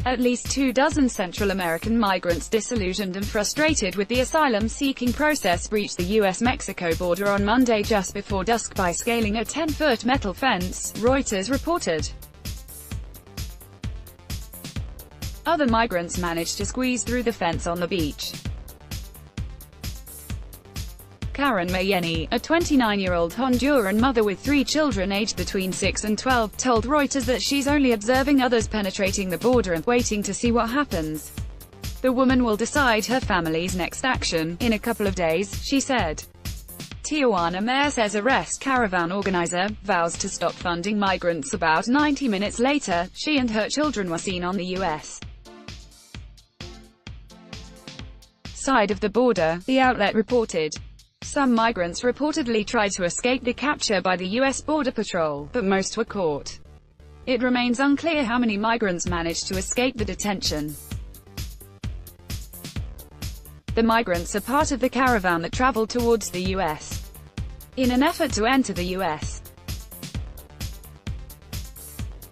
At least 24 Central American migrants, disillusioned and frustrated with the asylum-seeking process, breached the U.S. Mexico border on Monday just before dusk by scaling a 10-foot metal fence, Reuters reported. Other migrants managed to squeeze through the fence on the beach. Karen Mayeni, a 29-year-old Honduran mother with 3 children aged between 6 and 12, told Reuters that she's only observing others penetrating the border and waiting to see what happens. The woman will decide her family's next action in a couple of days, she said. Tijuana mayor says arrest Caravan organizer vows to stop funding migrants. About 90 minutes later, she and her children were seen on the U.S. side of the border, the outlet reported. Some migrants reportedly tried to escape the capture by the U.S. Border Patrol, but most were caught. It remains unclear how many migrants managed to escape the detention. The migrants are part of the caravan that traveled towards the U.S. in an effort to enter the U.S.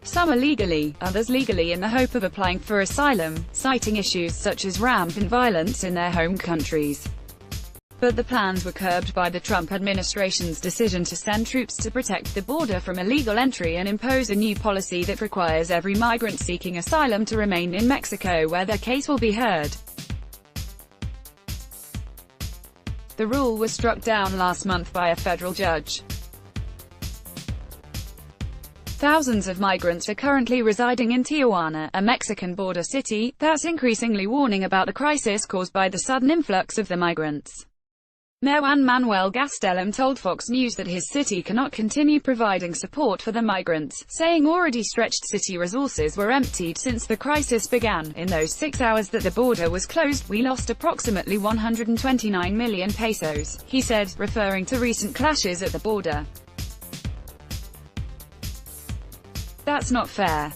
Some illegally, others legally, in the hope of applying for asylum, citing issues such as rampant violence in their home countries. But the plans were curbed by the Trump administration's decision to send troops to protect the border from illegal entry and impose a new policy that requires every migrant seeking asylum to remain in Mexico where their case will be heard. The rule was struck down last month by a federal judge. Thousands of migrants are currently residing in Tijuana, a Mexican border city, that's increasingly warning about the crisis caused by the sudden influx of the migrants. Mayor Juan Manuel Gastelum told Fox News that his city cannot continue providing support for the migrants, saying already stretched city resources were emptied since the crisis began. In those 6 hours that the border was closed, we lost approximately 129 million pesos, he said, referring to recent clashes at the border. That's not fair.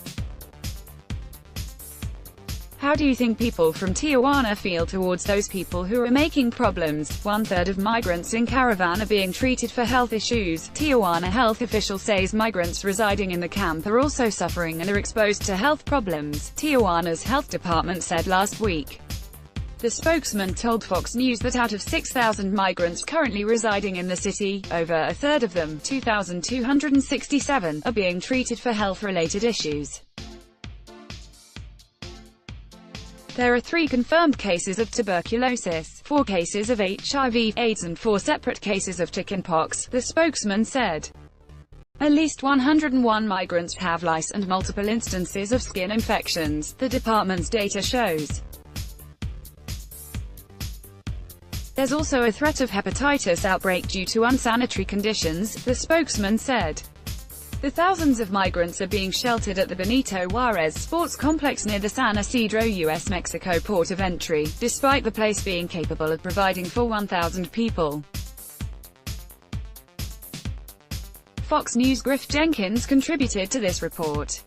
How do you think people from Tijuana feel towards those people who are making problems? 1/3 of migrants in Caravan are being treated for health issues. Tijuana health official says migrants residing in the camp are also suffering and are exposed to health problems, Tijuana's health department said last week. The spokesman told Fox News that out of 6,000 migrants currently residing in the city, over a third of them, 2,267, are being treated for health-related issues. There are 3 confirmed cases of tuberculosis, 4 cases of HIV/AIDS and 4 separate cases of chickenpox, the spokesman said. At least 101 migrants have lice and multiple instances of skin infections, the department's data shows. There's also a threat of hepatitis outbreak due to unsanitary conditions, the spokesman said. The thousands of migrants are being sheltered at the Benito Juarez sports complex near the San Isidro, U.S. Mexico port of entry, despite the place being capable of providing for 1,000 people. Fox News' Griff Jenkins contributed to this report.